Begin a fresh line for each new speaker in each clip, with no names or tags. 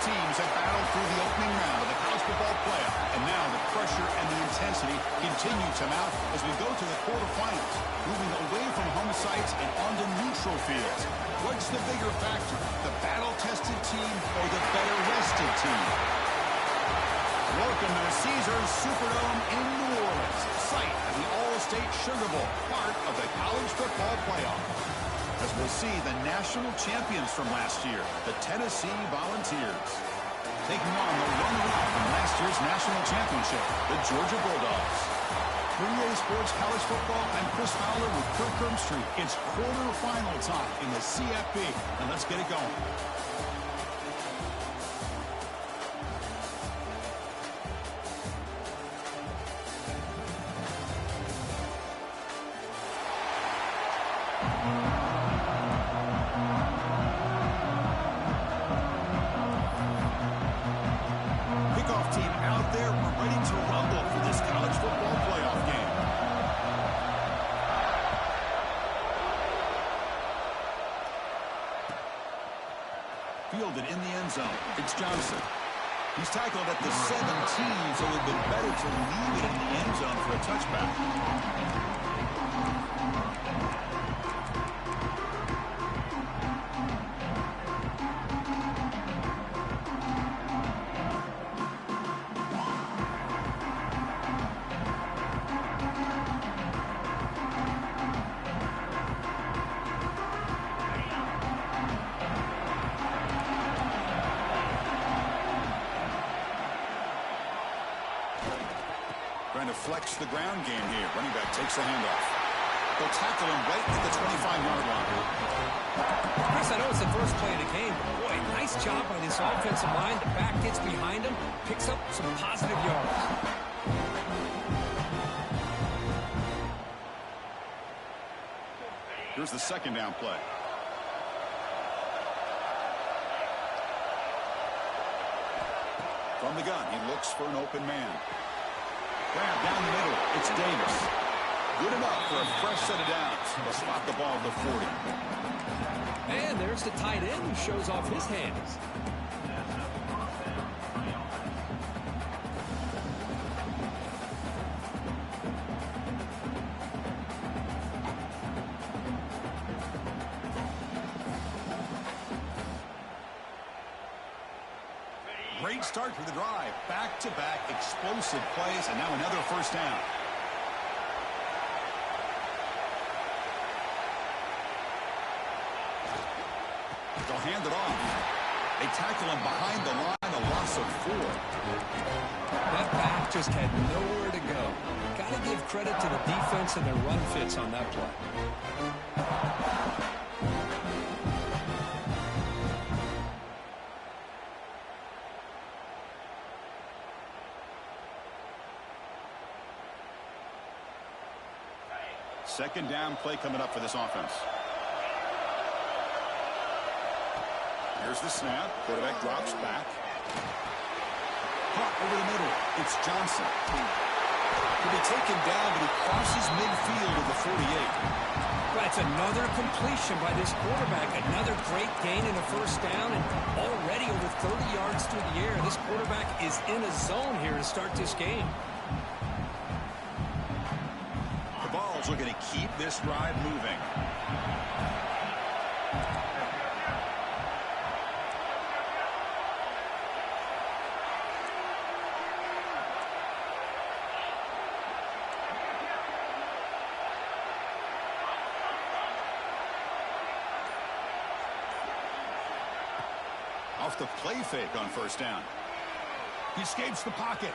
teams have battled through the opening round of the college football playoff, and now the pressure and the intensity continue to mount as we go to the quarterfinals, moving away from home sites and onto neutral fields. What's the bigger factor, the battle-tested team or the better-rested team? Welcome to the Caesars Superdome in New Orleans, site of the All-State Sugar Bowl, part of the college football playoff. As we'll see the national champions from last year, the Tennessee Volunteers, taking on the runner-up from last year's national championship, the Georgia Bulldogs. For EA Sports College Football, I'm Chris Fowler with Kirk Street. It's quarterfinal time in the CFP, and let's get it going. Kickoff team out there. We're ready to rumble for this college football playoff game. Fielded in the end zone. It's Johnson. He's tackled at the 17, so it would have been better to leave it in the end zone for a touchback. Trying to flex the ground game here. Running back takes the handoff. They'll tackle him right at the 25-yard line.
Chris, I know it's the first play of the game, but boy, nice job by this offensive line. The back gets behind him, picks up some positive yards.
Here's the second down play. From the gun, he looks for an open man. Grab down the middle. It's Davis. Good enough for a fresh set of downs. They'll spot the ball at the 40.
And there's the tight end who shows off his hands.
Great start to the drive. Back-to-back explosive plays, and now another first down. They'll hand it off. They tackle him behind the line, a loss of 4.
That back just had nowhere to go. Got to give credit to the defense and their run fits on that play.
Second down play coming up for this offense. Here's the snap. Quarterback drops back. Caught over the middle. It's Johnson. He'll be taken down, but he crosses midfield at the 48.
That's another completion by this quarterback. Another great gain in a first down, and already over 30 yards through the air. This quarterback is in a zone here to start this game. Looking to keep this drive moving. Off the play fake on first down. He escapes the pocket.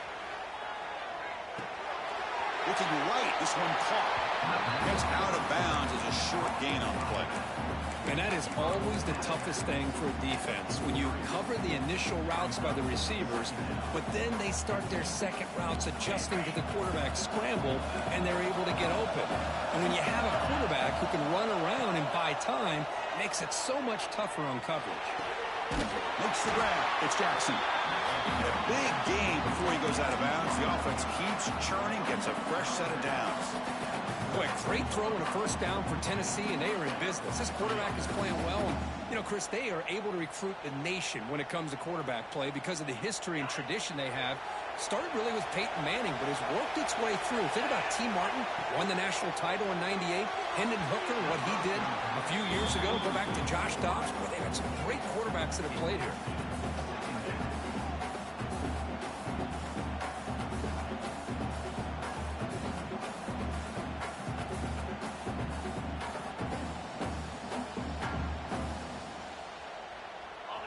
Looking right, this one caught. Gets out of bounds as a short gain on the play. And that is always the toughest thing for a defense. When you cover the initial routes by the receivers, but then they start their second routes adjusting to the quarterback scramble, and they're able to get open. And when you have a quarterback who can run around and buy time, it makes it so much tougher on coverage.
Makes the grab. It's Jackson. A big gain before he goes out of bounds. The offense keeps churning, gets a fresh set of downs.
Boy, great throw and a first down for Tennessee, and they are in business. This quarterback is playing well. And, Chris, they are able to recruit the nation when it comes to quarterback play because of the history and tradition they have. Started really with Peyton Manning, but has worked its way through. Think about T. Martin, won the national title in '98. Hendon Hooker, what he did a few years ago. Go back to Josh Dobbs. Boy, they had some great quarterbacks that have played here.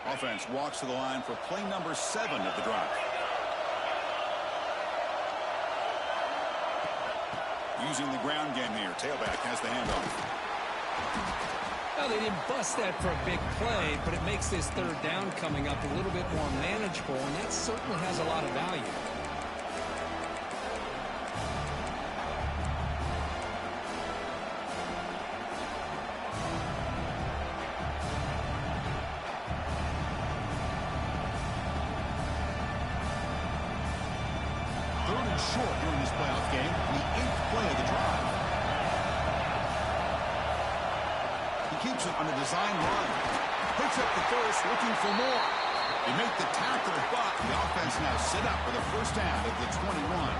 Offense walks to the line for play number 7 of the drive. Using the ground game here. Tailback has the handoff.
Well, they didn't bust that for a big play, but it makes this third down coming up a little bit more manageable, and that certainly has a lot of value.
Short during this playoff game, the 8th play of the drive. He keeps it on a design run. Picks up the first, looking for more. They make the tackle, but the offense now set up for the first down of the 21.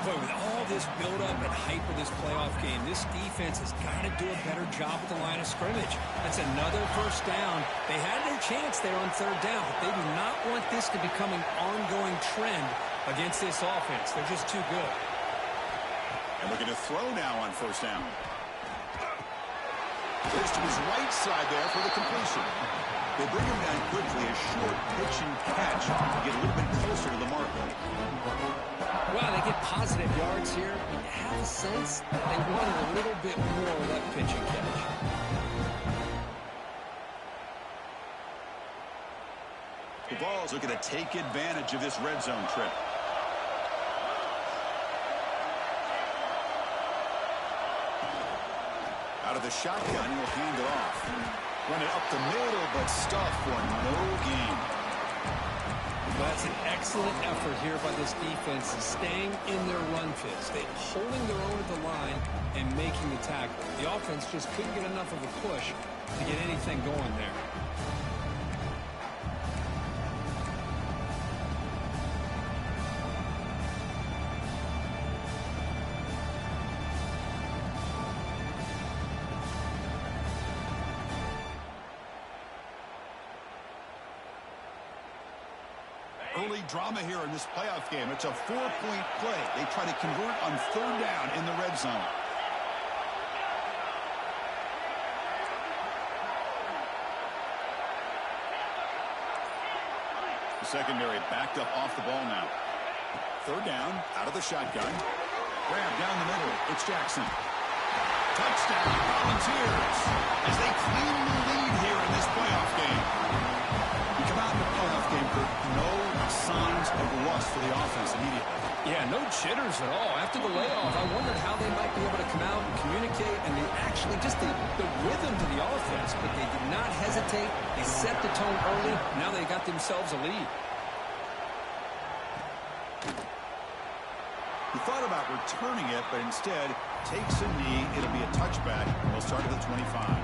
Boy, with all this build-up and hype of this playoff game, this defense has got to do a better job at the line of scrimmage. That's another first down. They had their chance there on third down, but they do not want this to become an ongoing trend against this offense. They're just too good.
And we're going to throw now on first down. Goes to his right side there for the completion. They bring him down quickly, a short pitch and catch to get a little bit closer to the mark.
Well, they get positive yards here. You have a sense they wanted a little bit more of that pitch and catch.
The Vols looking to take advantage of this red zone trip. Out of the shotgun, he'll hand it off. Run it up the middle, but stuff for no gain.
Well, that's an excellent effort here by this defense, staying in their run fits. They're holding their own at the line and making the tackle. The offense just couldn't get enough of a push to get anything going there.
Early drama here in this playoff game. It's a 4-point play. They try to convert on third down in the red zone. The secondary backed up off the ball now. Third down, out of the shotgun. Grab down the middle. It's Jackson. Touchdown, Volunteers, as they claim the lead here in this playoff game. You come out in the playoff game with no signs of rust for the offense immediately.
Yeah, no jitters at all. After the layoff, I wondered how they might be able to come out and communicate, and they actually just the rhythm to the offense, but they did not hesitate. They set the tone early. Now they got themselves a lead.
He thought about returning it, but instead takes a knee. It'll be a touchback. They'll start at the 25.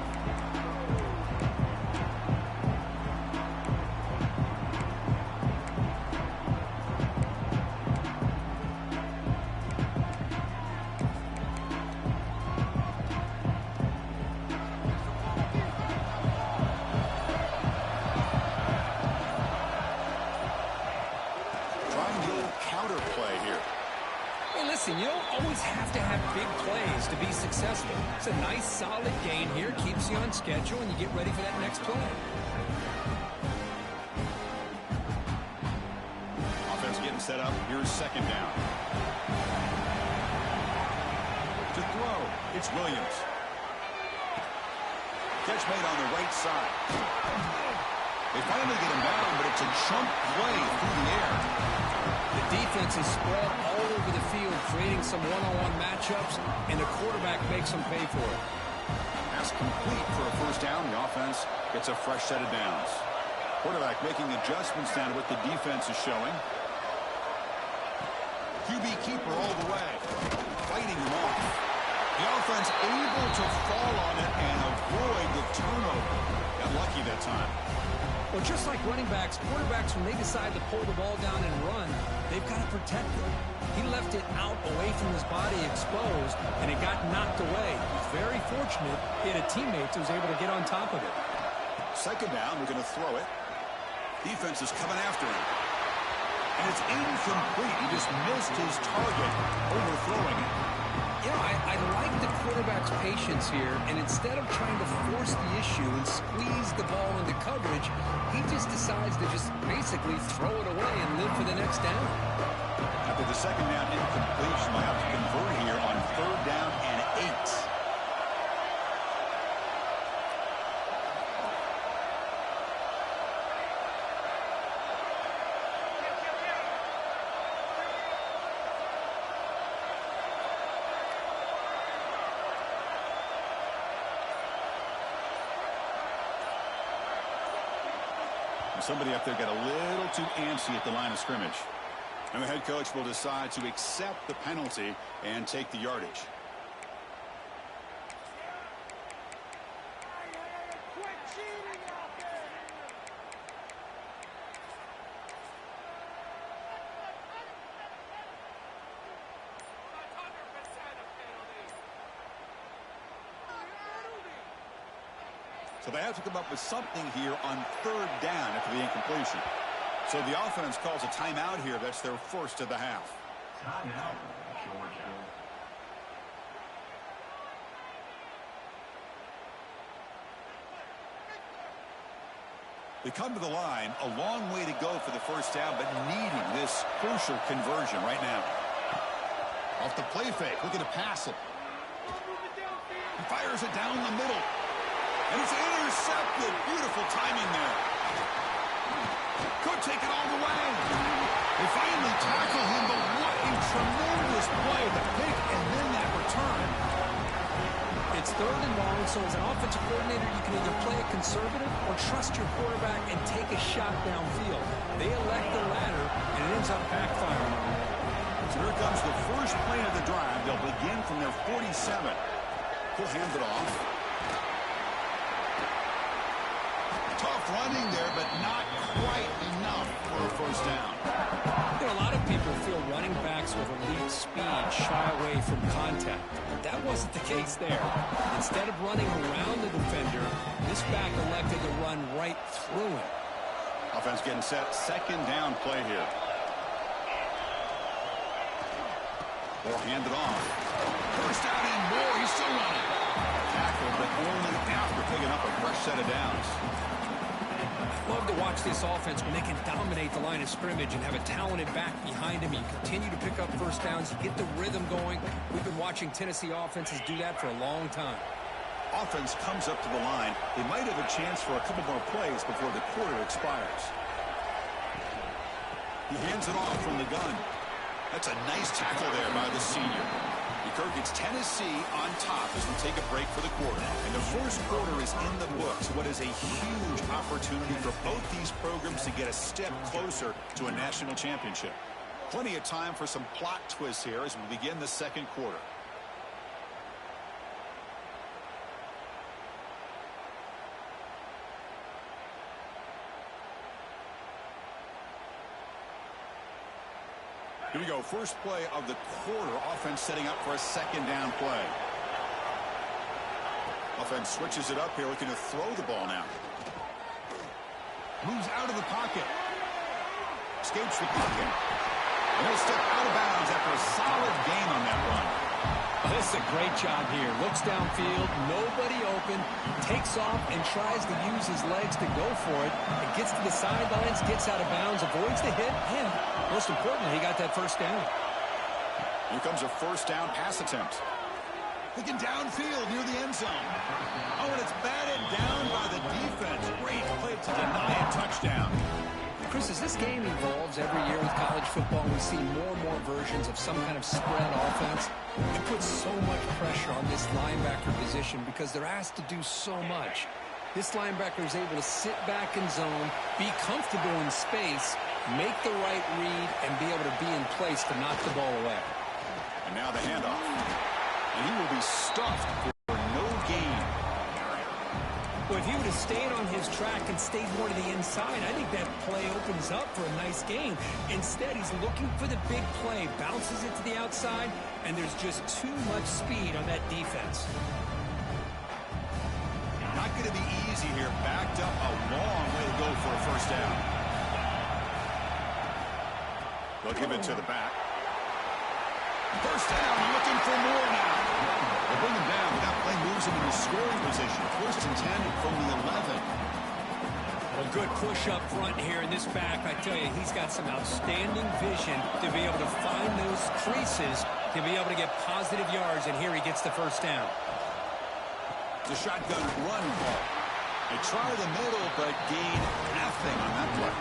You don't always have to have big plays to be successful. It's a nice, solid gain here. Keeps you on schedule, and you get ready for that next play.
Offense getting set up. Here's second down. To throw, it's Williams. Catch made on the right side. They finally get him down, but it's a chunk play through the air.
The defense is spread all over the field, creating some one-on-one matchups, and the quarterback makes them pay for it.
Pass complete for a first down. The offense gets a fresh set of downs. Quarterback making adjustments down to what the defense is showing. QB keeper all the way, fighting him off. The offense able to fall on it and avoid the turnover. Got lucky that that time.
Well, just like running backs, quarterbacks, when they decide to pull the ball down and run, they've got to protect it. He left it out away from his body exposed, and it got knocked away. He was very fortunate he had a teammate who was able to get on top of it.
Second down, we're going to throw it. Defense is coming after him. And it's incomplete. He just missed his target, overthrowing it.
You know, I like the quarterback's patience here, and instead of trying to force the issue and squeeze the ball into coverage, he just decides to just basically throw it away and live for the next down.
After the second down incompletion, they'll have to convert here on third down and 8. Somebody up there got a little too antsy at the line of scrimmage. And the head coach will decide to accept the penalty and take the yardage. So they have to come up with something here on third down after the incompletion. So the offense calls a timeout here. That's their first of the half. Timeout, Georgia. They come to the line, a long way to go for the first down, but needing this crucial conversion right now. Off the play fake, looking to pass it. He fires it down the middle. And it's intercepted. Beautiful timing there. Could take it all the way. They finally tackle him, but what a tremendous play. The pick and then that return.
It's third and long, so as an offensive coordinator, you can either play it conservative or trust your quarterback and take a shot downfield. They elect the latter, and it ends up backfiring.
So here comes the first play of the drive. They'll begin from their 47. He'll hand it off. Tough running there, but not quite enough for a first down.
You know, a lot of people feel running backs with elite speed shy away from contact. That wasn't the case there. Instead of running around the defender, this back elected to run right through him.
Offense getting set. Second down play here. Ball handed off. First down and more. He's still running. Tackle, but only after picking up a fresh set of downs.
Love to watch this offense when they can dominate the line of scrimmage and have a talented back behind him. You continue to pick up first downs, you get the rhythm going. We've been watching Tennessee offenses do that for a long time.
Offense comes up to the line. They might have a chance for a couple more plays before the quarter expires. He hands it off from the gun. That's a nice tackle there by the senior. Kirk, it's Tennessee on top as we take a break for the quarter. And the first quarter is in the books. What is a huge opportunity for both these programs to get a step closer to a national championship. Plenty of time for some plot twists here as we begin the second quarter. Here we go. First play of the quarter. Offense setting up for a second down play. Offense switches it up here, looking to throw the ball now. Moves out of the pocket. Escapes the pocket. And he'll step out of bounds after a solid gain on that run.
Oh, this is a great job here. Looks downfield, nobody open, takes off and tries to use his legs to go for it. It gets to the sidelines, gets out of bounds, avoids the hit, and most importantly, he got that first down.
Here comes a first down pass attempt. Looking downfield near the end zone. Oh, and it's batted down by the defense. Great play to deny a touchdown.
Chris, as this game evolves every year with college football, we see more and more versions of some kind of spread offense. It puts so much pressure on this linebacker position because they're asked to do so much. This linebacker is able to sit back in zone, be comfortable in space, make the right read, and be able to be in place to knock the ball away.
And now the handoff. And he will be stuffed for no gain.
Well, if he would have stayed on his track and stayed more to the inside, I think that play opens up for a nice gain. Instead, he's looking for the big play, bounces it to the outside, and there's just too much speed on that defense.
Not going to be easy here. Backed up a long way to go for a first down. They'll give it to the back. First down, looking for more now. They'll bring him down. That play moves him into scoring position. First and 10 from the 11.
Well, good push up front here in this back. I tell you, he's got some outstanding vision to be able to find those creases, to be able to get positive yards, and here he gets the first down.
The shotgun run ball. They try the middle, but gain nothing on that play.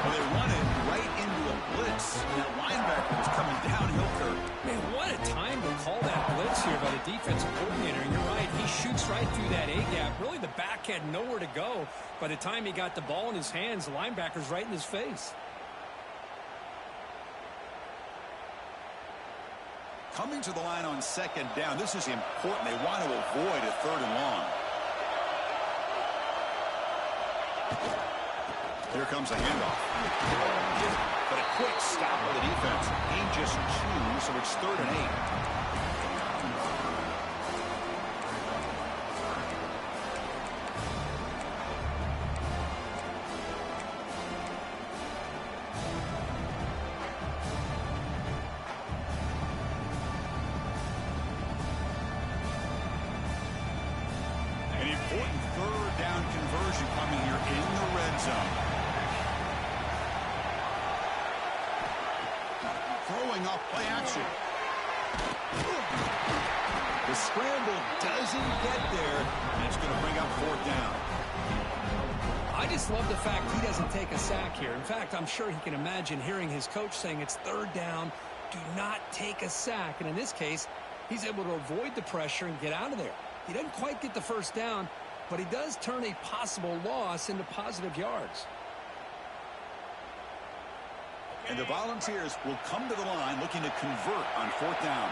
Well, they run it right into a blitz. And that linebacker was coming downhill, Kurt.
Man, what a time to call that blitz here by the defensive coordinator. And you're right, he shoots right through that A-gap. Really, the back had nowhere to go. By the time he got the ball in his hands, the linebacker's right in his face.
Coming to the line on second down. This is important. They want to avoid a third and long. Here comes a handoff. But a quick stop by the defense. Gain just 2, so it's 3rd and 8. An important 3rd down conversion coming here in the red zone. Throwing off play action. The scramble doesn't get there, and it's going to bring up 4th down.
I just love the fact he doesn't take a sack here. In fact, I'm sure he can imagine hearing his coach saying it's 3rd down, do not take a sack. And in this case, he's able to avoid the pressure and get out of there. He doesn't quite get the first down, but he does turn a possible loss into positive yards.
And the Volunteers will come to the line looking to convert on 4th down.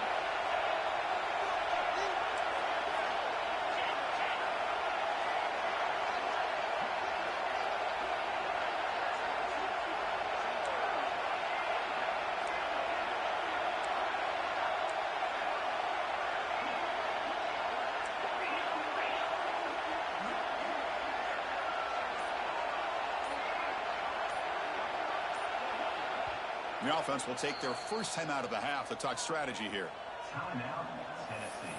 The offense will take their first time out of the half to talk strategy here.
Timeout, Tennessee.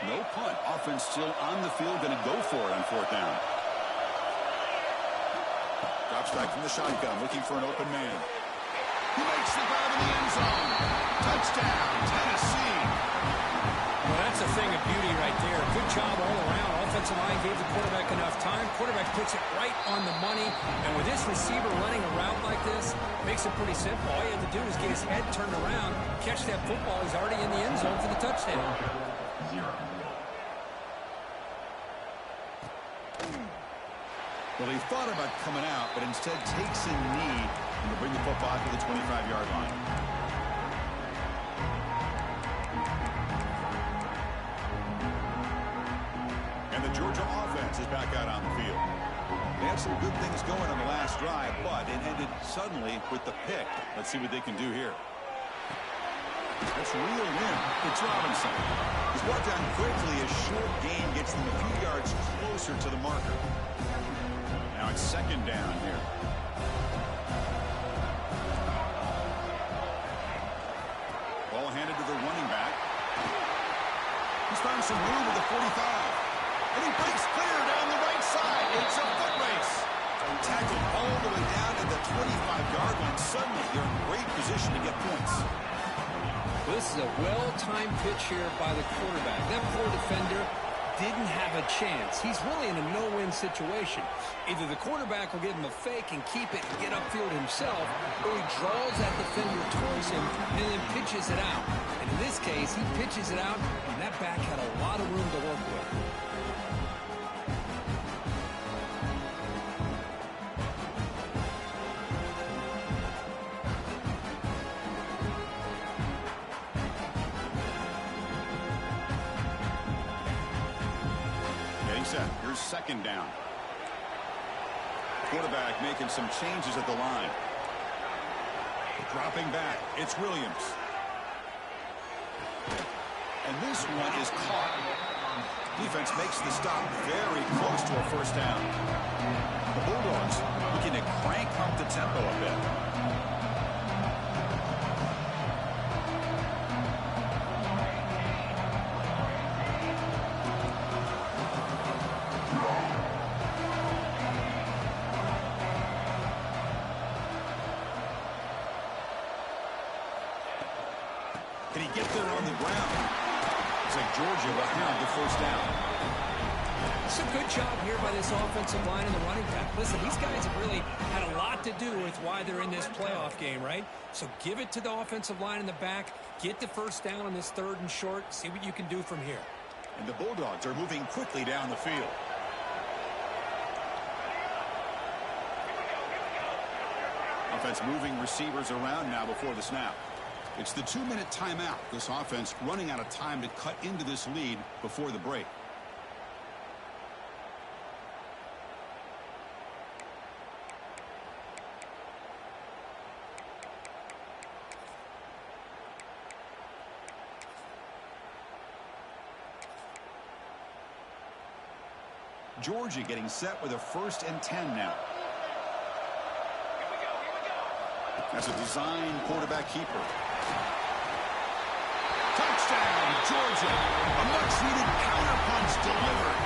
No punt. Offense still on the field, going to go for it on 4th down. Drops back from the shotgun, looking for an open man. He makes the grab in the end zone. Touchdown, Tennessee.
Well, that's a thing of beauty right there. Good job all around. Offensive line gave the quarterback enough time. Quarterback puts it right on the money. And with this receiver running a route like this, makes it pretty simple. All you have to do is get his head turned around, catch that football. He's already in the end zone for the touchdown.
0.
Well, he thought about coming out, but instead takes a knee and will bring the football to the 25-yard line. And the Georgia offense is back out on the field. They had some good things going on the last drive, but it ended suddenly with the pick. Let's see what they can do here. That's reeled in. It's Robinson. He's brought down quickly. A short gain gets them a few yards closer to the marker. Now it's 2nd down here. Ball handed to the running back. He's found some room at the 45. And he breaks clear down the right side. It's a foot race. And tackled all the way down to the 25-yard line. Suddenly, you're in great position to get points.
This is a well-timed pitch here by the quarterback. That poor defender didn't have a chance. He's really in a no-win situation. Either the quarterback will give him a fake and keep it and get upfield himself, or he draws that defender towards him and then pitches it out. And in this case, he pitches it out, and that back had a lot of room to work with.
Here's second down. Quarterback making some changes at the line. Dropping back. It's Williams. And this one is caught. Defense makes the stop very close to a first down. The Bulldogs looking to crank up the tempo a bit. Can he get there on the ground? Looks like Georgia will have the first down.
It's a good job here by this offensive line and the running back. Listen, these guys have really had a lot to do with why they're in this playoff game, right? So give it to the offensive line in the back. Get the first down on this third and short. See what you can do from here.
And the Bulldogs are moving quickly down the field. Offense moving receivers around now before the snap. It's the 2-minute timeout. This offense running out of time to cut into this lead before the break. Georgia getting set with a 1st and 10 now. As a design quarterback keeper. Touchdown, Georgia. A much-needed counterpunch delivered.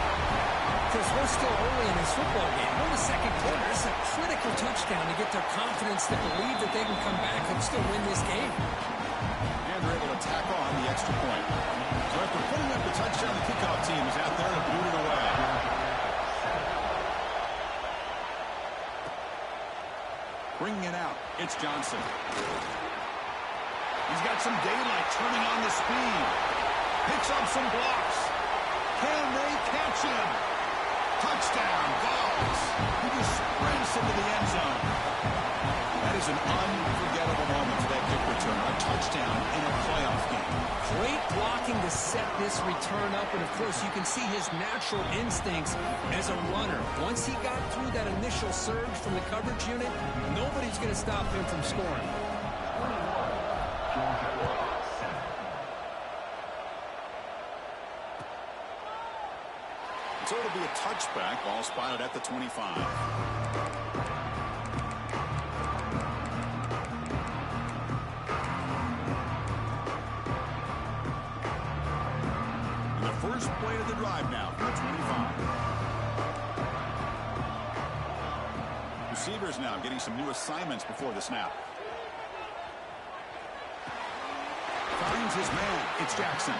Chris, we're still early in this football game. We're in the second quarter. This is a critical touchdown to get their confidence to believe that they can come back and still win this game.
And they're able to tack on the extra point. So after putting up the touchdown, the kickoff team is out there to boot it away. Bringing it out, it's Johnson. He's got some daylight turning on the speed. Picks up some blocks. Can they catch him? Touchdown, Vols. He just sprints into the end zone. That is an unforgettable moment for that kick return. A touchdown in a playoff game.
Great blocking to set this return up, and of course you can see his natural instincts as a runner. Once he got through that initial surge from the coverage unit, nobody's going to stop him from scoring.
So it'll be a touchback, ball spotted at the 25. First play of the drive now from the 25. Receivers now getting some new assignments before the snap. Finds his man. It's Jackson.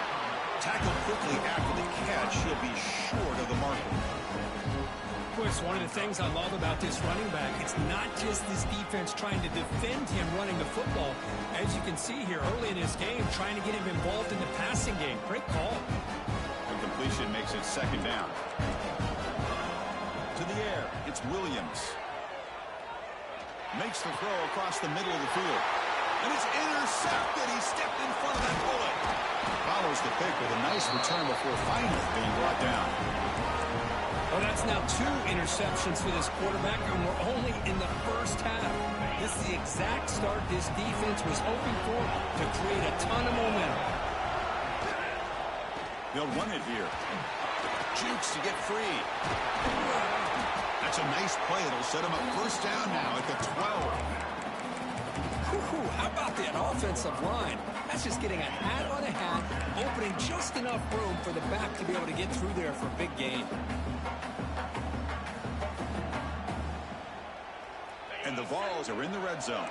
Tackled quickly after the catch. He'll be short of the marker.
Chris, one of the things I love about this running back, it's not just this defense trying to defend him running the football. As you can see here early in this game, trying to get him involved in the passing game. Great call.
Completion makes it second down. To the air, it's Williams. Makes the throw across the middle of the field. And it's intercepted. He stepped in front of that bullet. Follows the pick with a nice return before finally being brought down.
Well, that's now 2 interceptions for this quarterback, and we're only in the first half. This is the exact start this defense was hoping for to create a ton of momentum.
They'll run it here. Jukes to get free. That's a nice play. It'll set him up first down now at the 12.
How about that offensive line? That's just getting a hat on a hat, opening just enough room for the back to be able to get through there for a big gain.
And the Vols are in the red zone.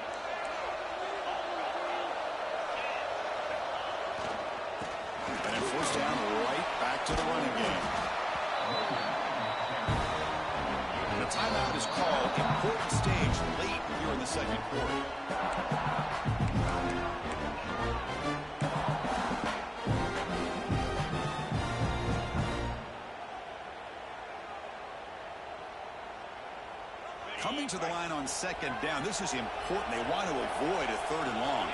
And then first down, right back to the running game. And a timeout is called. Important stage late here in the second quarter. Coming to the line on second down. This is important. They want to avoid a third and long.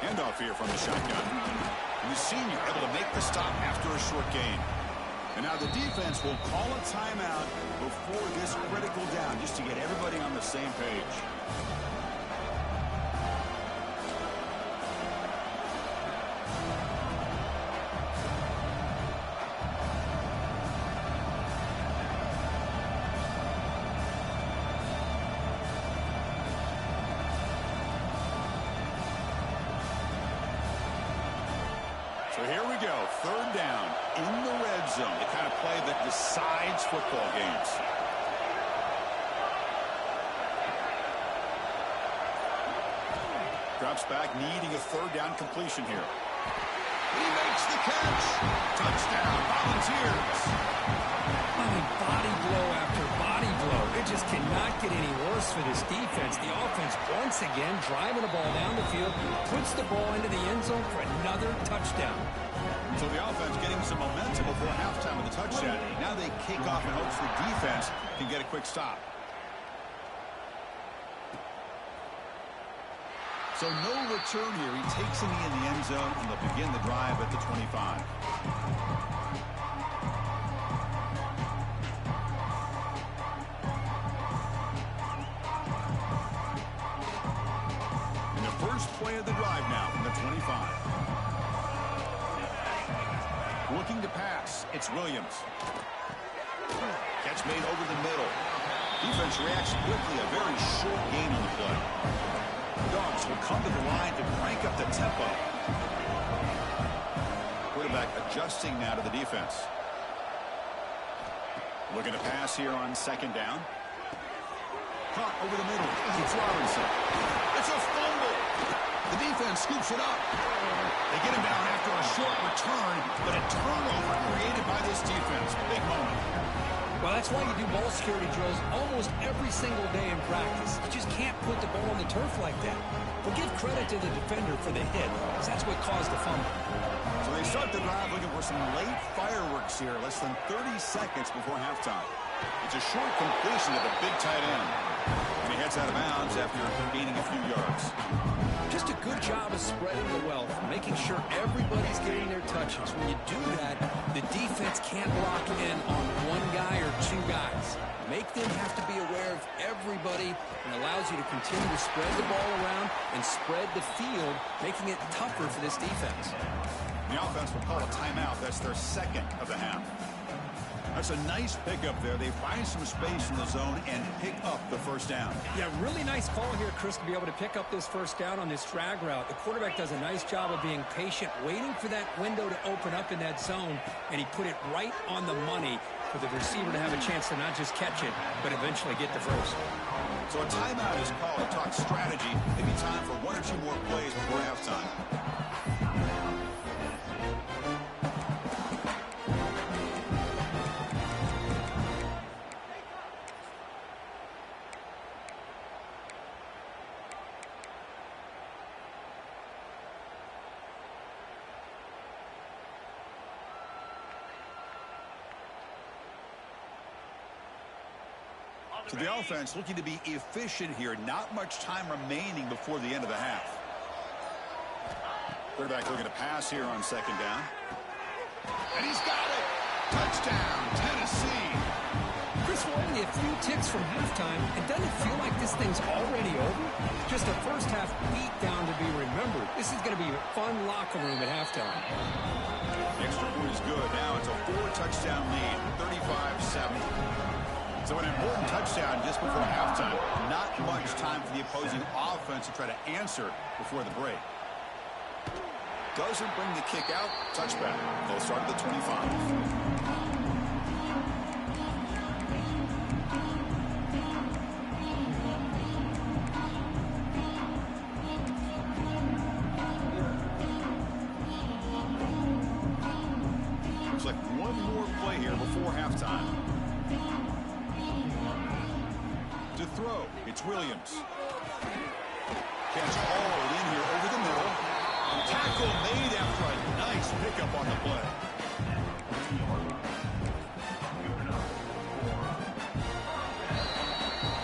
Handoff here from the shotgun. And the senior able to make the stop after a short gain. And now the defense will call a timeout before this critical down just to get everybody on the same page. So here we go, third down in the red zone, the kind of play that decides football games. Drops back, needing a third down completion here. He makes the catch. Touchdown, Volunteers.
I mean, body blow after body blow. It just cannot get any worse for this defense. The offense, once again, driving the ball down the field, puts the ball into the end zone for another touchdown.
So the offense getting some momentum before halftime with the touchdown. Now they kick off in hopes the defense can get a quick stop. So no return here. He takes a knee in the end zone, and they'll begin the drive at the 25. And the first play of the drive now from the 25. Looking to pass. It's Williams. Catch made over the middle. Defense reacts quickly. A very short gain on the play. Dogs will come to the line to crank up the tempo. Quarterback adjusting now to the defense. Looking to pass here on second down. Caught over the middle. It's Robinson. It's a fumble. The defense scoops it up. They get him down after a short return, but a turnover created by this defense. Big moment.
Well, that's why you do ball security drills almost every single day in practice. You just can't put the ball on the turf like that. But give credit to the defender for the hit, because that's what caused the fumble.
So they start the drive looking for some late fireworks here, less than 30 seconds before halftime. It's a short completion to the big tight end. And he heads out of bounds after gaining a few yards.
Just a good job of spreading the wealth, making sure everybody's getting their touches. When you do that, the defense can't lock in on one guy or two guys. Make them have to be aware of everybody, and allows you to continue to spread the ball around and spread the field, making it tougher for this defense.
The offense will call a timeout. That's their second of the half. That's a nice pickup there. They find some space in the zone and pick up the first down.
Yeah, really nice call here, Chris, to be able to pick up this first down on this drag route. The quarterback does a nice job of being patient, waiting for that window to open up in that zone, and he put it right on the money for the receiver to have a chance to not just catch it, but eventually get the first.
So a timeout is called to talk strategy. Maybe time for one or two more plays before halftime. So the offense looking to be efficient here. Not much time remaining before the end of the half. Quarterback looking to pass here on second down. And he's got it. Touchdown, Tennessee.
Chris, we're only a few ticks from halftime, and doesn't it feel like this thing's already over? Just a first half beat down to be remembered. This is going to be a fun locker room at halftime.
The extra point is good. Now it's a 4-touchdown lead, 35-7. So an important touchdown just before halftime. Not much time for the opposing offense to try to answer before the break. Doesn't bring the kick out. Touchback. They'll start at the 25. throw. It's Williams. Gets hauled in here over the middle. Tackle made after a nice pickup on the play.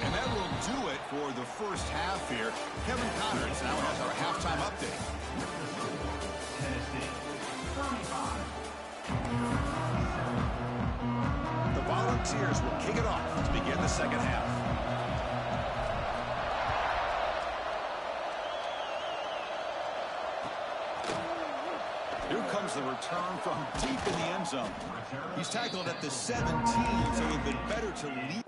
And that will do it for the first half here. Kevin Connors now has our halftime update. The Volunteers will kick it off to begin the second half. Here comes the return from deep in the end zone. He's tackled at the 17, so it would have been better to leave.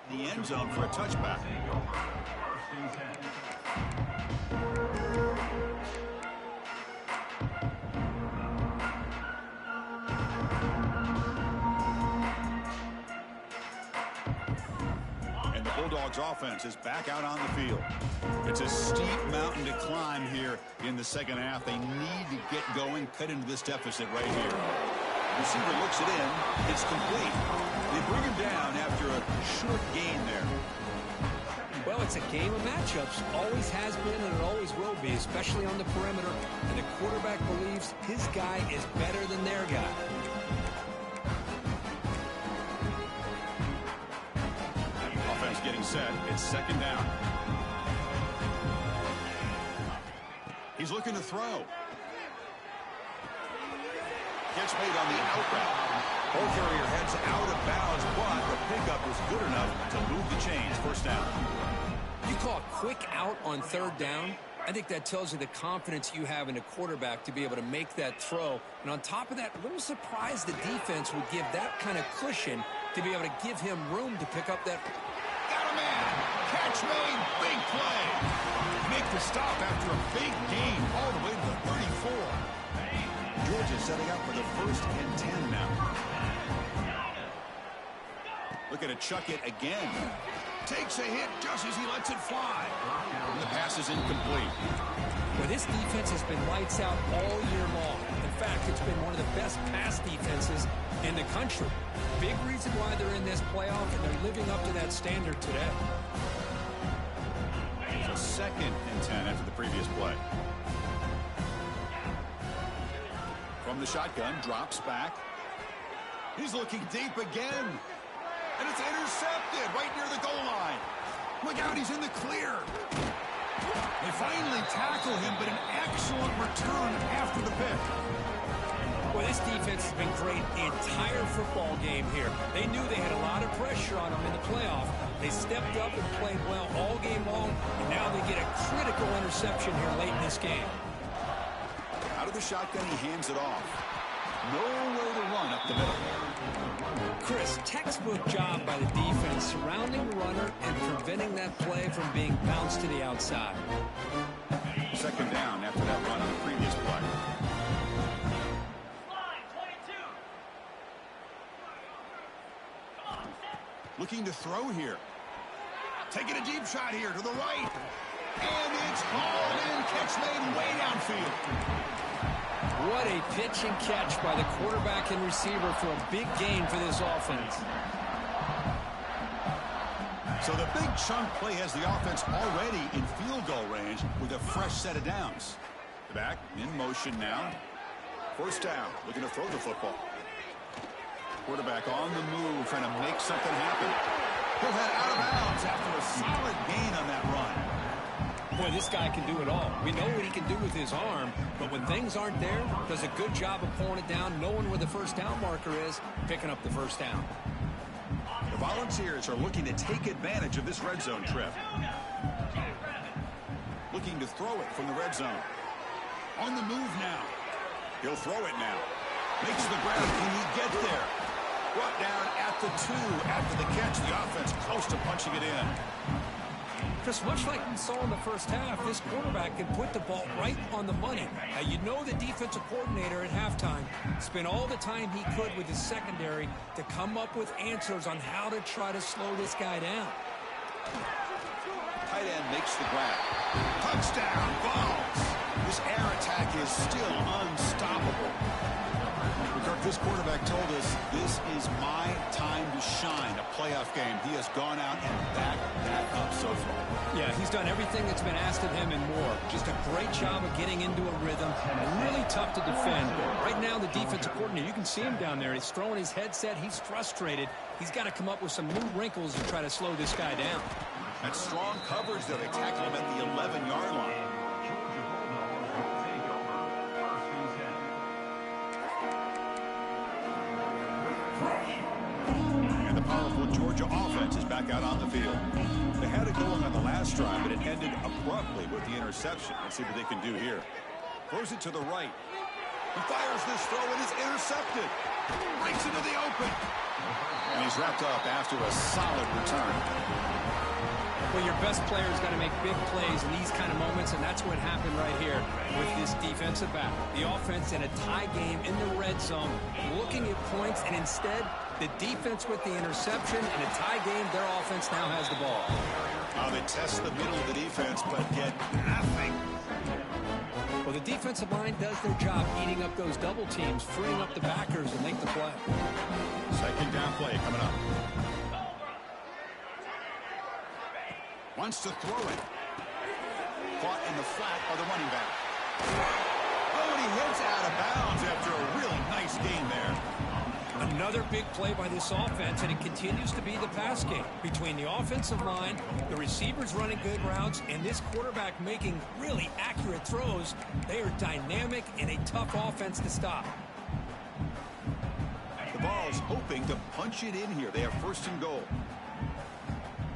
The end zone for a touchback. And the Bulldogs offense is back out on the field. It's a steep mountain to climb here in the second half. They need to get going, cut into this deficit right here. Receiver looks it in. It's complete. They bring him down after a short gain there.
Well, it's a game of matchups. Always has been and it always will be, especially on the perimeter. And the quarterback believes his guy is better than their guy.
Offense getting set. It's second down. He's looking to throw. Catch made on the out route. Ball carrier heads out of bounds, but the pickup was good enough to move the chains. First down.
You call a quick out on third down. I think that tells you the confidence you have in a quarterback to be able to make that throw. And on top of that, a little surprised the defense would give that kind of cushion to be able to give him room to pick up that.
Got a man. Catch made. Big play. Make the stop after a big gain all the way to the 34. Georgia setting up for the 1st and 10 now. Looking to chuck it again. Takes a hit just as he lets it fly. And the pass is incomplete.
Well, this defense has been lights out all year long. In fact, it's been one of the best pass defenses in the country. Big reason why they're in this playoff, and they're living up to that standard today.
It's a 2nd and 10 after the previous play. From the shotgun, drops back. He's looking deep again. And it's intercepted right near the goal line. Look out, he's in the clear. They finally tackle him, but an excellent return after the pick.
Well, this defense has been great the entire football game here. They knew they had a lot of pressure on them in the playoff. They stepped up and played well all game long, and now they get a critical interception here late in this game.
Out of the shotgun, he hands it off. Nowhere to run up the middle.
Chris, textbook job by the defense surrounding the runner and preventing that play from being bounced to the outside.
Second down after that run on the previous play. Looking to throw here. Taking a deep shot here to the right. And it's hauled in. Catch made way downfield.
What a pitch and catch by the quarterback and receiver for a big gain for this offense.
So the big chunk play has the offense already in field goal range with a fresh set of downs. The back in motion now. First down, looking to throw the football. Quarterback on the move, trying to make something happen. He'll head out of bounds after a solid gain on that run.
Boy, this guy can do it all. We know what he can do with his arm, but when things aren't there, does a good job of pulling it down, knowing where the first down marker is, picking up the first down.
The Volunteers are looking to take advantage of this red zone trip. Looking to throw it from the red zone. On the move now. He'll throw it now. Makes the grab. Can he get there? Brought down at the 2 after the catch. The offense close to punching it in.
Just much like we saw in the first half, this quarterback can put the ball right on the money. Now, you know the defensive coordinator at halftime spent all the time he could with his secondary to come up with answers on how to try to slow this guy down.
Tight end makes the grab. Touchdown, Balls. This air attack is still unstoppable. Kirk, this quarterback told us this is my time to shine. A playoff game. He has gone out and backed that up so far.
Yeah, he's done everything that's been asked of him and more. Just a great job of getting into a rhythm. Really tough to defend. Right now, the defensive coordinator, you can see him down there. He's throwing his headset. He's frustrated. He's got to come up with some new wrinkles and try to slow this guy down.
That strong coverage there. They tackle him at the 11-yard line. And the powerful Georgia offense is back out on the field. They had it going on the last drive, but it ended abruptly with the interception. Let's see what they can do here. Throws it to the right. He fires this throw and is intercepted. Breaks into the open. And he's wrapped up after a solid return.
Well, your best player's got to make big plays in these kind of moments, and that's what happened right here with this defensive back. The offense in a tie game in the red zone, looking at points, and instead, the defense with the interception. In a tie game, their offense now has the ball.
They test the middle of the defense, but get nothing.
Well, the defensive line does their job eating up those double teams, freeing up the backers to make the play.
Second down play coming up. Wants to throw it. Caught in the flat by the running back. Oh, and he hits out of bounds after a really nice gain there.
Another big play by this offense, and it continues to be the pass game. Between the offensive line, the receivers running good routes, and this quarterback making really accurate throws, they are dynamic and a tough offense to stop.
The Vols hoping to punch it in here. They have first and goal.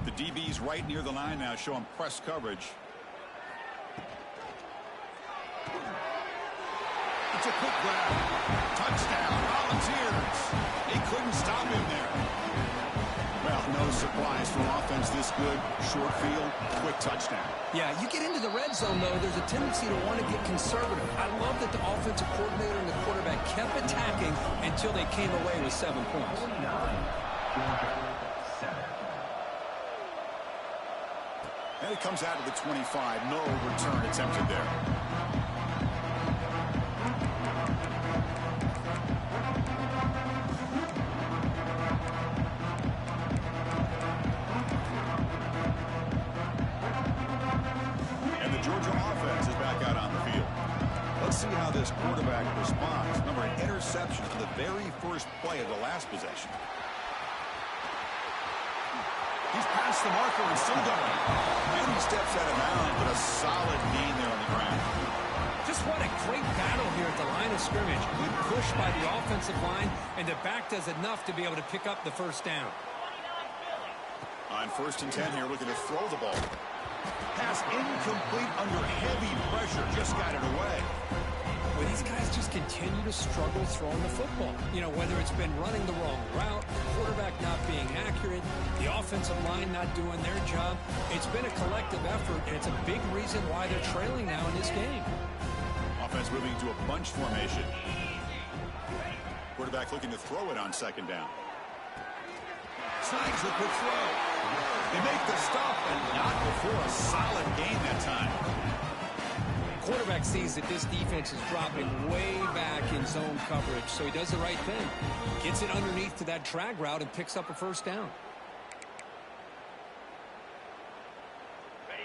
The DB's right near the line now, showing press coverage. It's a quick grab. Touchdown, Volunteers. They couldn't stop him there. Well, no surprise from offense this good. Short field, quick touchdown.
Yeah, you get into the red zone, though, there's a tendency to want to get conservative. I love that the offensive coordinator and the quarterback kept attacking until they came away with 7 points.
And it comes out of the 25. No return attempted there. And the Georgia offense is back out on the field. Let's see how this quarterback responds. Remember, an interception on the very first play of the last possession. He's past the marker and still going. And he steps out of bounds, but a solid gain there on the ground.
Just what a great battle here at the line of scrimmage. Good push by the offensive line, and the back does enough to be able to pick up the first down.
On 1st and 10 here, looking to throw the ball. Pass incomplete under heavy pressure. Just got it away.
Well, these guys just continue to struggle throwing the football. You know, whether it's been running the wrong route, the quarterback not being accurate, the offensive line not doing their job. It's been a collective effort, and it's a big reason why they're trailing now in this game.
Offense moving to a bunch formation. Quarterback looking to throw it on 2nd down. Slides the quick throw. They make the stop, and not before a solid gain that time.
Quarterback sees that this defense is dropping way back in zone coverage, so he does the right thing. Gets it underneath to that drag route and picks up a first down.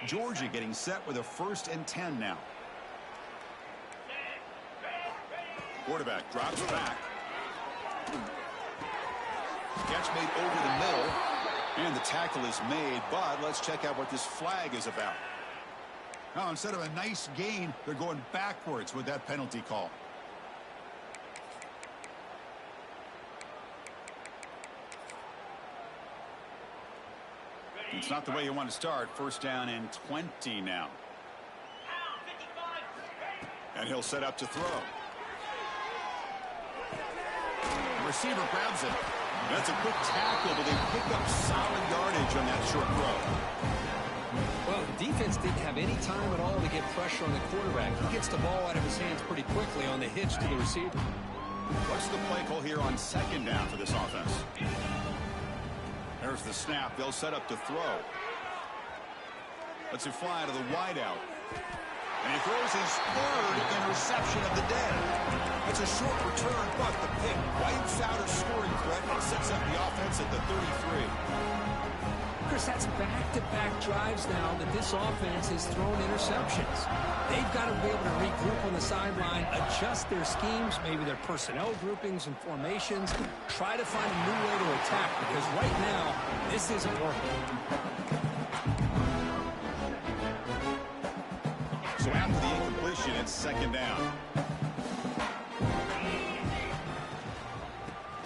Georgia getting set with a 1st and 10 now. Quarterback drops back. Catch made over the middle. And the tackle is made, but let's check out what this flag is about. Now, instead of a nice gain, they're going backwards with that penalty call. It's not the way you want to start. 1st down and 20 now. And he'll set up to throw. The receiver grabs it. That's a quick tackle, but they pick up solid yardage on that short throw.
Well, the defense didn't have any time at all to get pressure on the quarterback. He gets the ball out of his hands pretty quickly on the hitch to the receiver.
What's the play call here on second down for this offense? There's the snap. They'll set up to throw. Lets it fly to the wideout. And he throws his third interception of the day. It's a short return, but the pick wipes out a scoring threat and sets up the offense at the 33.
Chris, that's back-to-back drives now that this offense has thrown interceptions. They've got to be able to regroup on the sideline, adjust their schemes, maybe their personnel groupings and formations, try to find a new way to attack, because right now, this isn't working.
So after the incompletion, it's second down.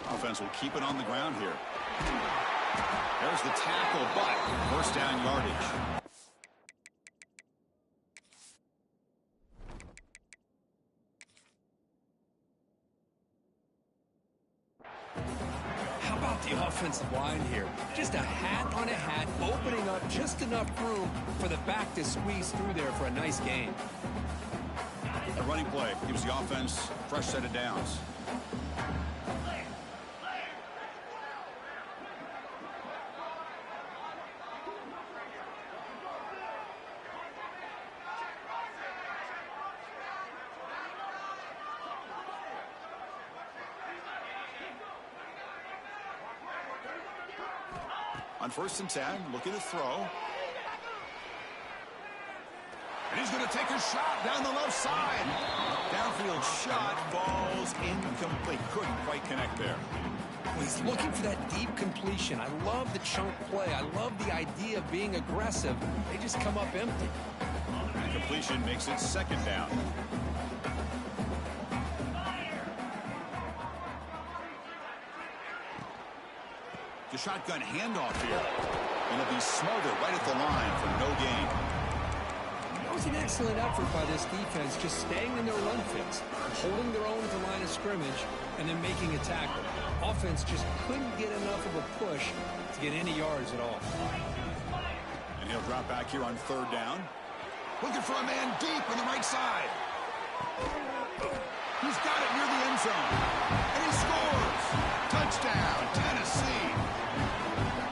Offense will keep it on the ground here. There's the tackle, but first down yardage.
How about the offensive line here? Just a hat on a hat, opening up just enough room for the back to squeeze through there for a nice gain.
A running play gives the offense a fresh set of downs. On 1st and 10, looking to throw. And he's going to take a shot down the left side. Downfield shot falls incomplete. Couldn't quite connect there.
Well, he's looking for that deep completion. I love the chunk play. I love the idea of being aggressive. They just come up empty.
Completion makes it second down. The shotgun handoff here. And it'll be smothered right at the line for no gain.
That was an excellent effort by this defense, just staying in their run fits, holding their own at the line of scrimmage, and then making a tackle. Offense just couldn't get enough of a push to get any yards at all.
And he'll drop back here on 3rd down. Looking for a man deep on the right side. He's got it near the end zone. And he scores. Touchdown, Tennessee.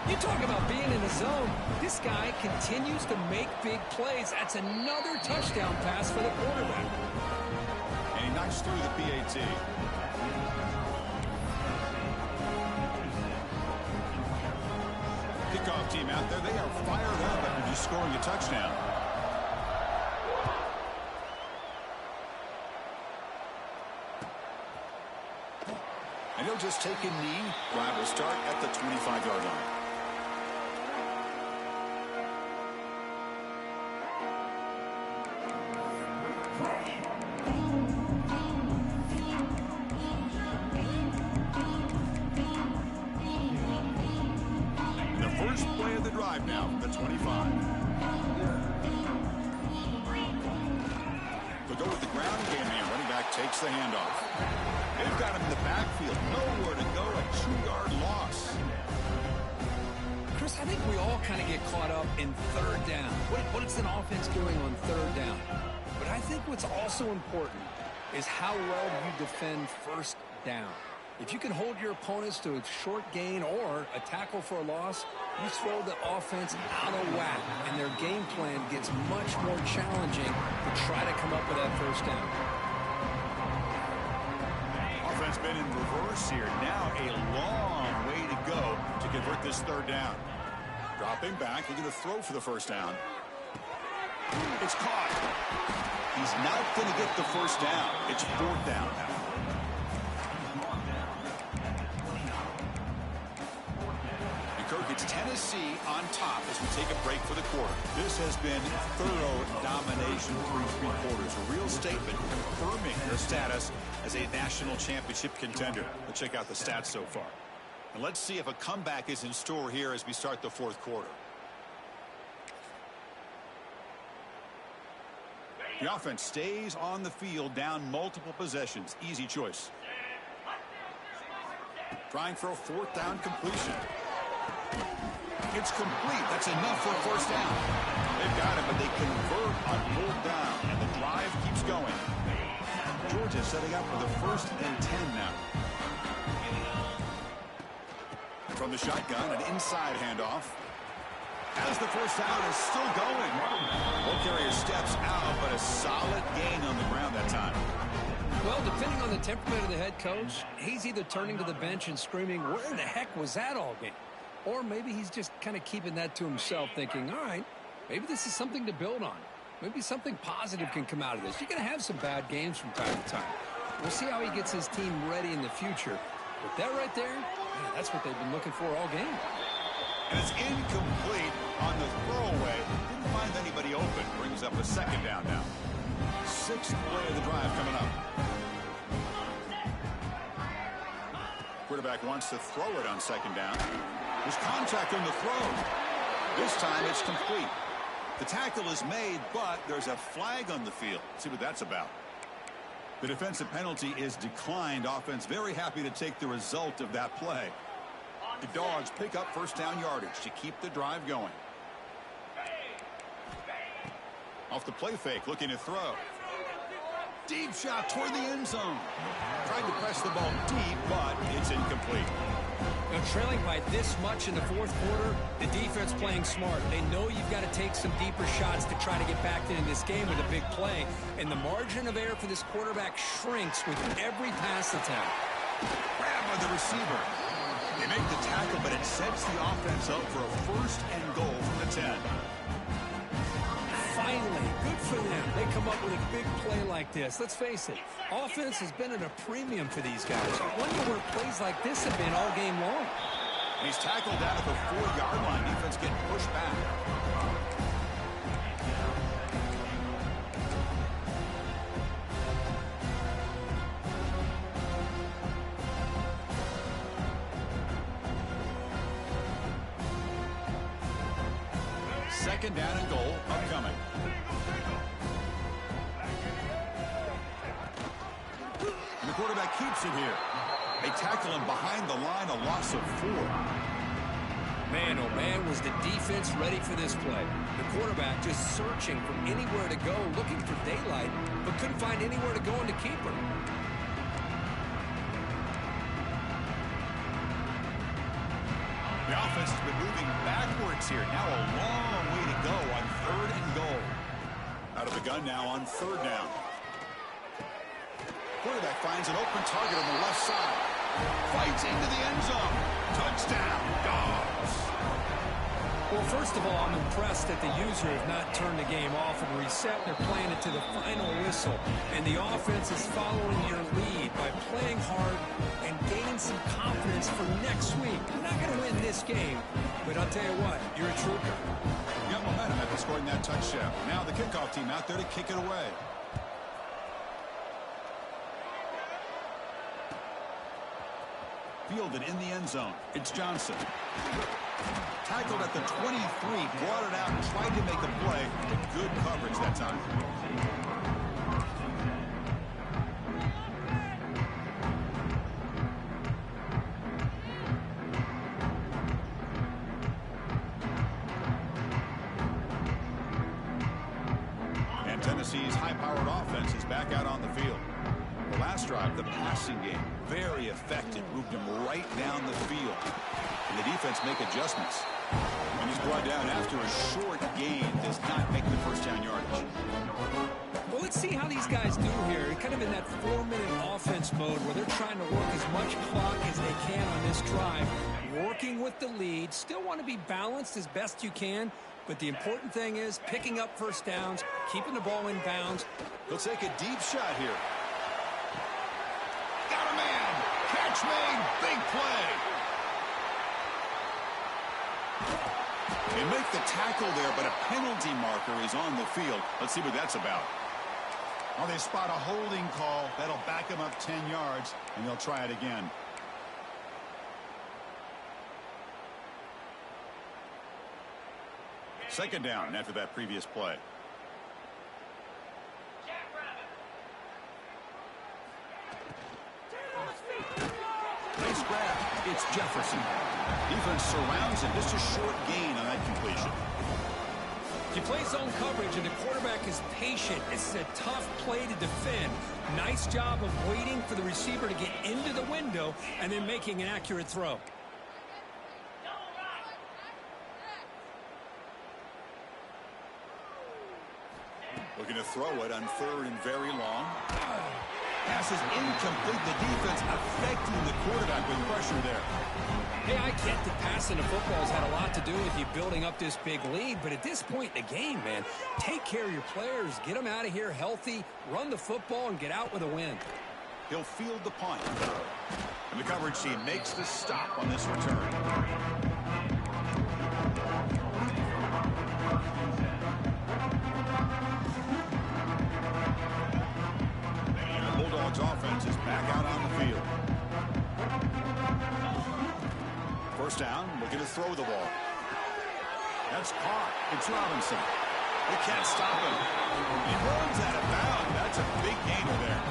You talk about being in the zone. This guy continues to make big plays. That's another touchdown pass for the quarterback.
And he knocks through the PAT. Kickoff team out there. They are fired up after just scoring a touchdown. And he'll just take a knee. Drive will start at the 25-yard line. Now, the 25. They'll go with the ground game here. Running back takes the handoff. They've got him in the backfield. Nowhere to go. A 2-yard loss.
Chris, I think we all kind of get caught up in 3rd down. What is an offense doing on 3rd down? But I think what's also important is how well you defend 1st down. If you can hold your opponents to a short gain or a tackle for a loss, you throw the offense out of whack, and their game plan gets much more challenging to try to come up with that 1st down.
Offense been in reverse here. Now a long way to go to convert this 3rd down. Dropping back, looking to throw for the 1st down. It's caught. He's not going to get the 1st down. It's 4th down now. It's Tennessee on top as we take a break for the quarter. This has been thorough domination through 3 quarters. A real statement confirming their status as a national championship contender. Let's check out the stats so far. And let's see if a comeback is in store here as we start the 4th quarter. The offense stays on the field, down multiple possessions. Easy choice. Trying for a 4th down completion. It's complete. That's enough for a 1st down. They've got it, but they convert on fourth down, and the drive keeps going. Georgia setting up for the 1st and 10 now. From the shotgun, an inside handoff. As the first down is still going. Ball carrier steps out, but a solid gain on the ground that time.
Well, depending on the temperament of the head coach, he's either turning to the bench and screaming, where the heck was that all game? Or maybe he's just kind of keeping that to himself, thinking, all right, maybe this is something to build on. Maybe something positive can come out of this. You're going to have some bad games from time to time. We'll see how he gets his team ready in the future. But that right there, man, that's what they've been looking for all game.
And it's incomplete on the throwaway. Didn't find anybody open. Brings up a 2nd down now. 6th play of the drive coming up. Quarterback wants to throw it on 2nd down. There's contact on the throw. This time it's complete. The tackle is made, but there's a flag on the field. Let's see what that's about. The defensive penalty is declined. Offense very happy to take the result of that play. The Dogs pick up 1st down yardage to keep the drive going. Off the play fake, looking to throw. Deep shot toward the end zone. Tried to press the ball deep, but it's incomplete.
Now, trailing by this much in the 4th quarter, the defense playing smart. They know you've got to take some deeper shots to try to get back in this game with a big play. And the margin of error for this quarterback shrinks with every pass attempt.
Grab by the receiver. They make the tackle, but it sets the offense up for a 1st and goal from the 10.
Finally, good for them. They come up with a big play like this. Let's face it, offense has been at a premium for these guys. I wonder where plays like this have been all game long.
And he's tackled down at the 4-yard line. Defense getting pushed back. Second down and goal upcoming. And the quarterback keeps it here. They tackle him behind the line, a loss of 4.
Man, oh man, was the defense ready for this play. The quarterback just searching for anywhere to go, looking for daylight, but couldn't find anywhere to go in the keeper.
The offense has been moving backwards here. Now a long way to go on 3rd and goal. Out of the gun now on 3rd down. Quarterback finds an open target on the left side. Fights into the end zone. Touchdown, Dogs.
Well, first of all, I'm impressed that the user has not turned the game off and reset. They're playing it to the final whistle. And the offense is following your lead by playing hard and gaining some confidence for next week. You're not going to win this game, but I'll tell you what, you're a trooper.
Got momentum after scoring that touchdown. Now the kickoff team out there to kick it away. Fielded in the end zone. It's Johnson. Tackled at the 23, brought it out, tried to make a play, but good coverage that time. And Tennessee's high-powered offense is back out on the field. The last drive, the passing game, very effective. Moved him right down the field. And the defense make adjustments. And he's brought down after a short gain. Does not make the 1st down yardage.
Well, let's see how these guys do here. Kind of in that 4-minute offense mode where they're trying to work as much clock as they can on this drive. Working with the lead. Still want to be balanced as best you can. But the important thing is picking up 1st downs, keeping the ball in bounds.
He'll take a deep shot here. Got a man. Catch made. Big play. They make the tackle there, but a penalty marker is on the field. Let's see what that's about. Oh, they spot a holding call. That'll back them up 10 yards, and they'll try it again. Second down after that previous play. Nice grab. It's Jefferson. Defense surrounds him. Just a short gain on that completion.
You play zone coverage and the quarterback is patient. It's a tough play to defend. Nice job of waiting for the receiver to get into the window and then making an accurate throw.
Looking to throw it on 3rd and very long. Pass is incomplete. The defense affecting the quarterback with pressure there.
Hey, I get that passing the football has had a lot to do with you building up this big lead, but at this point in the game, man, take care of your players, get them out of here healthy, run the football, and get out with a win.
He'll field the punt. And the coverage team makes the stop on this return. Bulldogs offense is back out on the field. First down, looking to throw the ball. That's caught. It's Robinson. They can't stop him. He runs out of bounds. That's a big gainer there.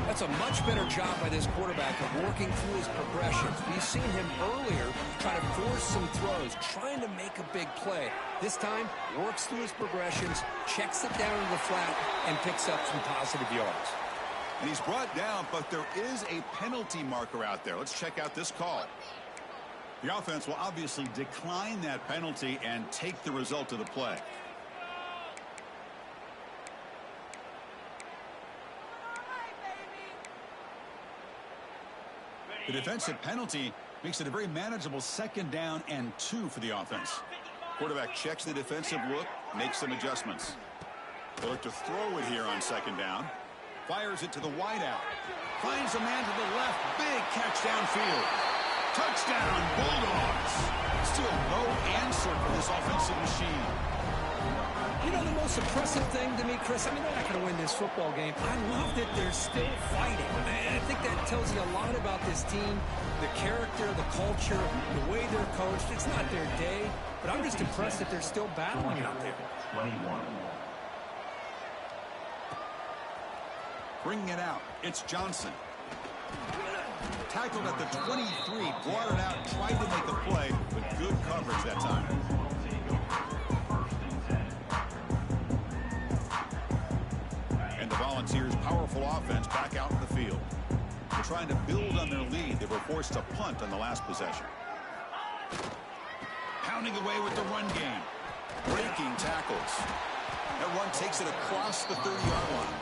That's a much better job by this quarterback of working through his progressions. We've seen him earlier try to force some throws, trying to make a big play. This time, works through his progressions, checks it down to the flat, and picks up some positive yards.
And he's brought down, but there is a penalty marker out there. Let's check out this call. The offense will obviously decline that penalty and take the result of the play. The defensive penalty makes it a very manageable 2nd down and 2 for the offense. Quarterback checks the defensive look, makes some adjustments. They'll look to throw it here on 2nd down. Fires it to the wideout. Finds a man to the left. Big catch downfield. Touchdown, Bulldogs. Still no answer for this offensive machine.
You know, the most impressive thing to me, Chris, I mean, they're not going to win this football game. I love that they're still fighting. And I think that tells you a lot about this team, the character, the culture, the way they're coached. It's not their day, but I'm just impressed that they're still battling out there.
21.
Bringing it out, it's Johnson. Tackled at the 23, brought it out, tried to make a play, but good coverage that time. And the Volunteers' powerful offense back out in the field. They're trying to build on their lead. They were forced to punt on the last possession. Pounding away with the run game. Breaking tackles. That run takes it across the 30-yard line.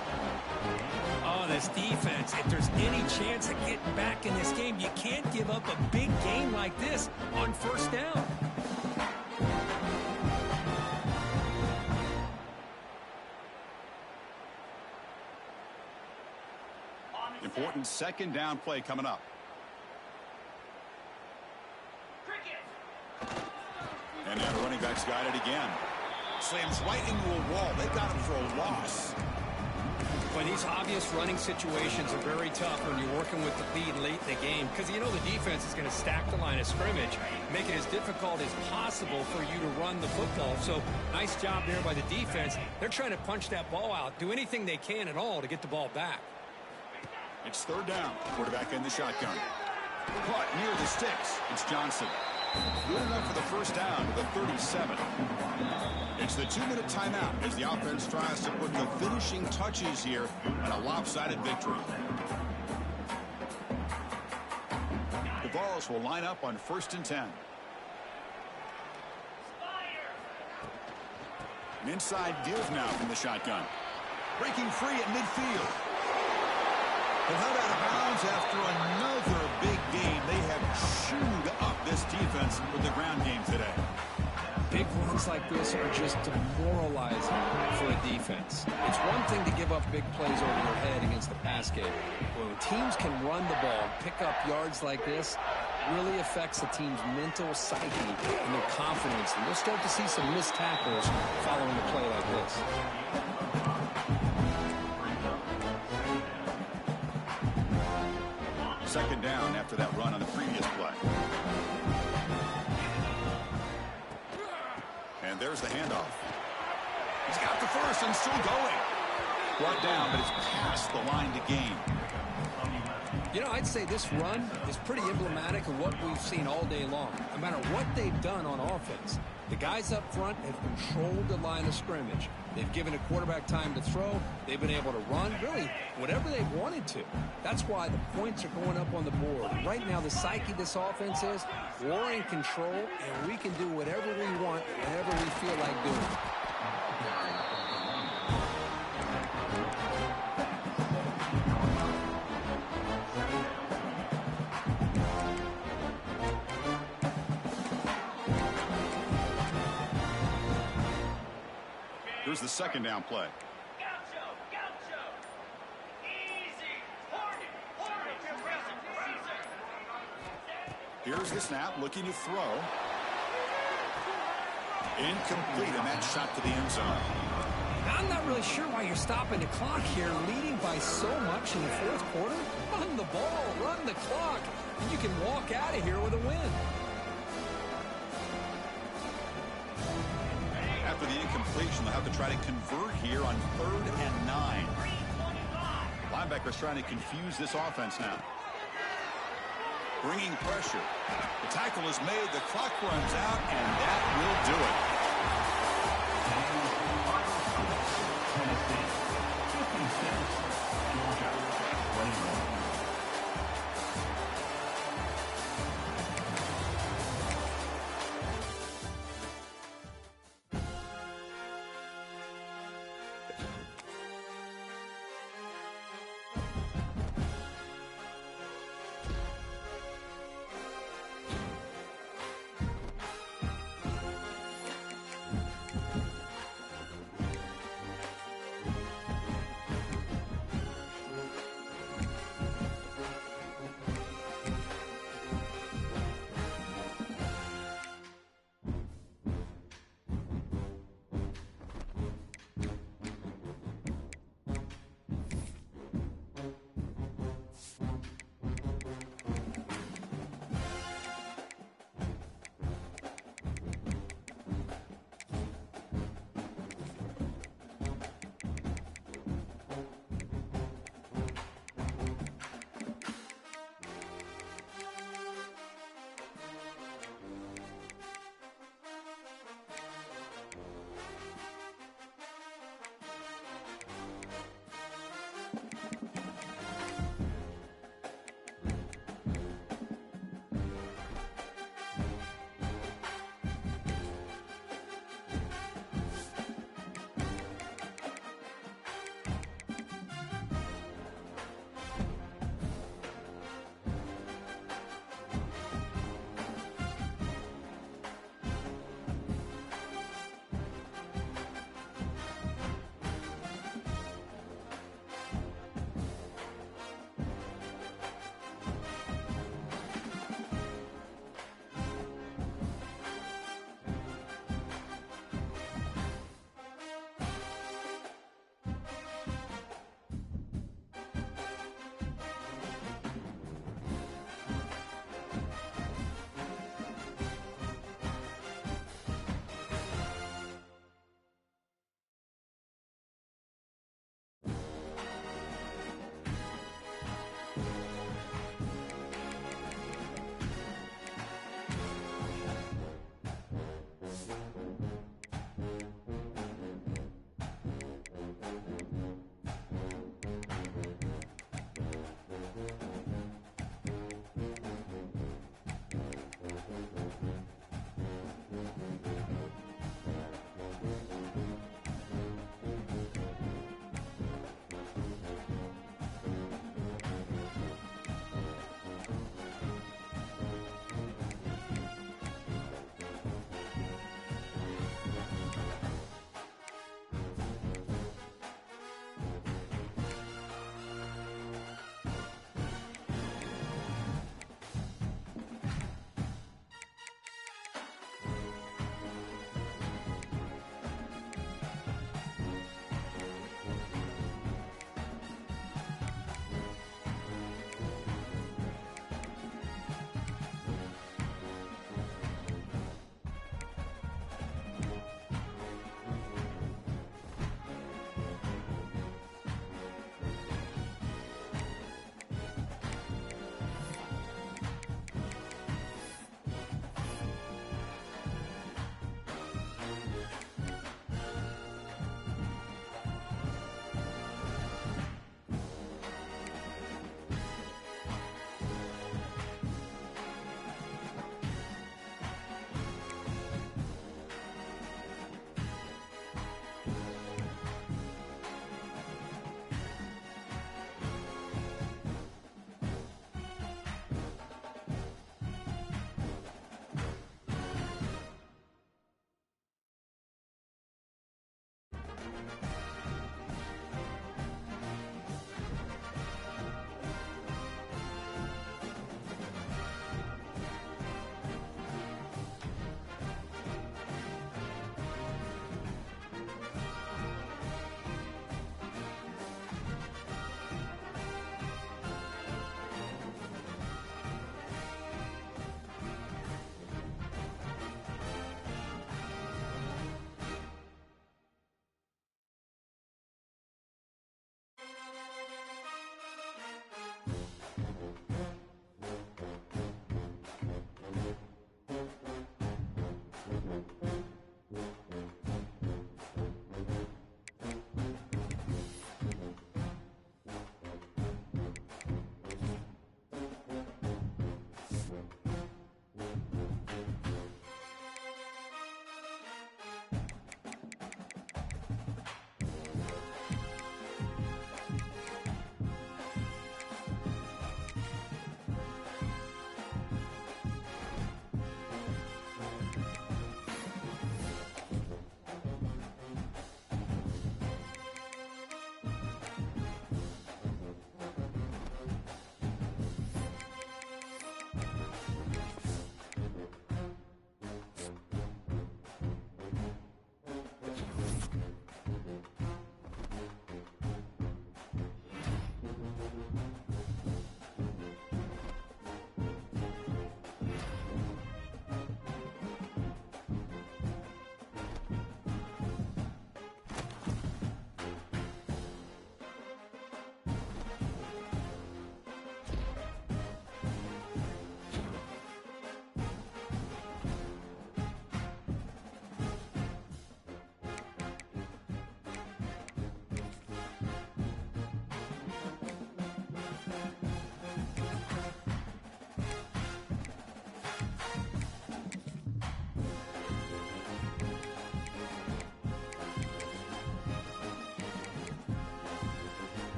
Oh, this defense, if there's any chance of getting back in this game, you can't give up a big game like this on 1st down.
Important 2nd down play coming up. And now the running back's got it again. Slams right into a wall. They got him for a loss.
But these obvious running situations are very tough when you're working with the lead late in the game because you know the defense is going to stack the line of scrimmage, make it as difficult as possible for you to run the football. So nice job there by the defense. They're trying to punch that ball out, do anything they can at all to get the ball back.
It's 3rd down. Quarterback in the shotgun. Caught near the sticks. It's Johnson. Good enough for the 1st down to the 37. It's the 2-minute timeout as the offense tries to put the finishing touches here on a lopsided victory. The Vols will line up on 1st and 10. An inside give now from the shotgun. Breaking free at midfield. But held out of bounds after another big game. They have chewed up this defense with the ground game today.
Big runs like this are just demoralizing for a defense. It's one thing to give up big plays over your head against the pass game. When teams can run the ball and pick up yards like this, really affects the team's mental psyche and their confidence. And you'll start to see some missed tackles following a play like this.
Second down after that run on the previous play. And there's the handoff. He's got the first and still going. Brought down, but it's past the line to gain.
You know, I'd say this run is pretty emblematic of what we've seen all day long. No matter what they've done on offense, the guys up front have controlled the line of scrimmage. They've given a quarterback time to throw. They've been able to run, really, whatever they've wanted to. That's why the points are going up on the board. Right now, the psyche of this offense is we're in control, and we can do whatever we want whenever we feel like doing it.
Here's the second down play. Here's the snap, looking to throw. Incomplete, and that shot to the end zone.
I'm not really sure why you're stopping the clock here, leading by so much in the fourth quarter. Run the ball, run the clock, and you can walk out of here with a win.
After the incompletion, they'll have to try to convert here on 3rd and 9. Linebackers trying to confuse this offense now. Bringing pressure. The tackle is made, the clock runs out, and that will do it.